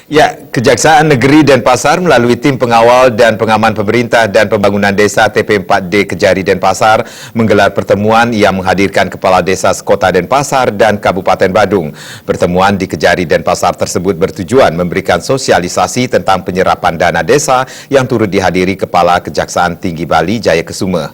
Ya, Kejaksaan Negeri Denpasar melalui tim pengawal dan pengaman pemerintah dan pembangunan desa TP4D Kejari Denpasar menggelar pertemuan yang menghadirkan Kepala Desa Sekota Denpasar dan Kabupaten Badung. Pertemuan di Kejari Denpasar tersebut bertujuan memberikan sosialisasi tentang penyerapan dana desa yang turut dihadiri Kepala Kejaksaan Tinggi Bali Jaya Kesuma.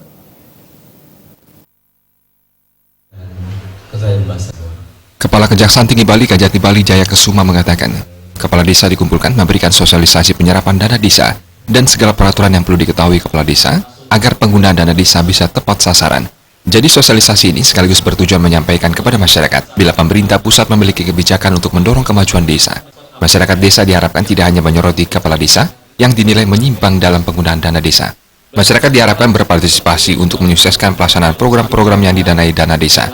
Kepala Kejaksaan Tinggi Bali Kajati Bali Jaya Kesuma mengatakan, Kepala Desa dikumpulkan memberikan sosialisasi penyerapan dana desa dan segala peraturan yang perlu diketahui Kepala Desa agar penggunaan dana desa bisa tepat sasaran. Jadi sosialisasi ini sekaligus bertujuan menyampaikan kepada masyarakat bila pemerintah pusat memiliki kebijakan untuk mendorong kemajuan desa. Masyarakat desa diharapkan tidak hanya menyoroti Kepala Desa yang dinilai menyimpang dalam penggunaan dana desa. Masyarakat diharapkan berpartisipasi untuk menyukseskan pelaksanaan program-program yang didanai dana desa.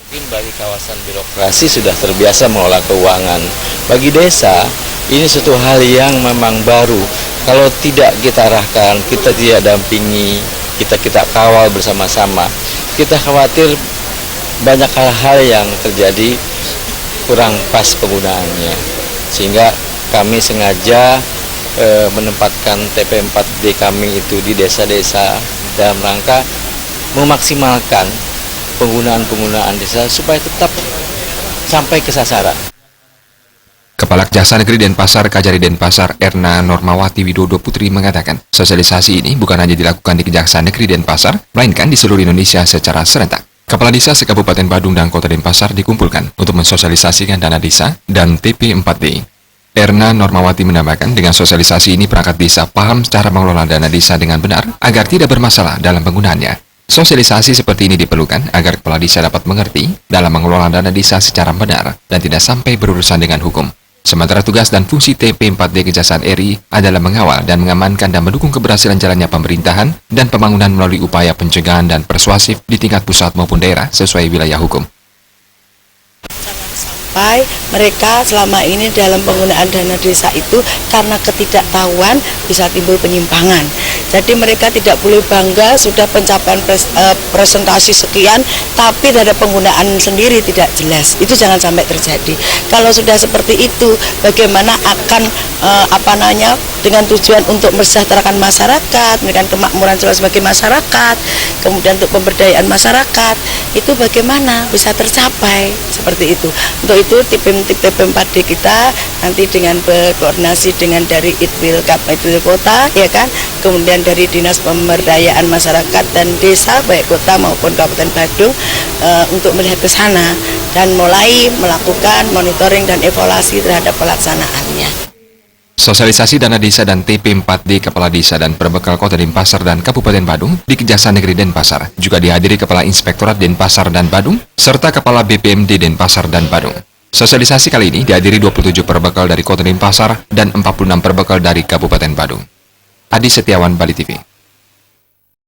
Mungkin bagi kawasan birokrasi sudah terbiasa mengelola keuangan. Bagi desa, ini suatu hal yang memang baru. Kalau tidak kita arahkan, kita tidak dampingi, kita kawal bersama-sama, kita khawatir banyak hal-hal yang terjadi kurang pas penggunaannya. Sehingga kami sengaja menempatkan TP4D kami itu di desa-desa dalam rangka memaksimalkan penggunaan desa supaya tetap sampai ke sasaran. Kepala Kejaksaan Negeri Denpasar Kajari Denpasar Erna Normawati Widodo Putri mengatakan, sosialisasi ini bukan hanya dilakukan di Kejaksaan Negeri Denpasar, melainkan di seluruh Indonesia secara serentak. Kepala Desa se-Kabupaten Badung dan Kota Denpasar dikumpulkan untuk mensosialisasikan dana desa dan TP4D. Erna Normawati menambahkan, dengan sosialisasi ini perangkat desa paham cara mengelola dana desa dengan benar agar tidak bermasalah dalam penggunaannya. Sosialisasi seperti ini diperlukan agar Kepala Desa dapat mengerti dalam mengelola dana desa secara benar dan tidak sampai berurusan dengan hukum. Sementara tugas dan fungsi TP4D Kejaksaan RI adalah mengawal dan mengamankan dan mendukung keberhasilan jalannya pemerintahan dan pembangunan melalui upaya pencegahan dan persuasif di tingkat pusat maupun daerah sesuai wilayah hukum. Sampai mereka selama ini dalam penggunaan dana desa itu karena ketidaktahuan bisa timbul penyimpangan. Jadi mereka tidak boleh bangga sudah pencapaian presentasi sekian, tapi dari penggunaan sendiri tidak jelas. Itu jangan sampai terjadi. Kalau sudah seperti itu, bagaimana akan dengan tujuan untuk mesejahterakan masyarakat, memberikan kemakmuran sebagai masyarakat, kemudian untuk pemberdayaan masyarakat, itu bagaimana bisa tercapai seperti itu. Untuk itu TP4D kita nanti dengan berkoordinasi dengan dari Itwil Kota, ya kan, kemudian dari Dinas Pemberdayaan Masyarakat dan Desa baik kota maupun Kabupaten Badung untuk melihat ke sana dan mulai melakukan monitoring dan evaluasi terhadap pelaksanaannya. Sosialisasi dana desa dan TP4D Kepala Desa dan Perbekal Kota Denpasar dan Kabupaten Badung di Kejaksaan Negeri Denpasar juga dihadiri Kepala Inspektorat Denpasar dan Badung serta Kepala BPMD Denpasar dan Badung. Sosialisasi kali ini dihadiri 27 perbekal dari Kota Denpasar dan 46 perbekal dari Kabupaten Badung. Adi Setiawan, Bali TV.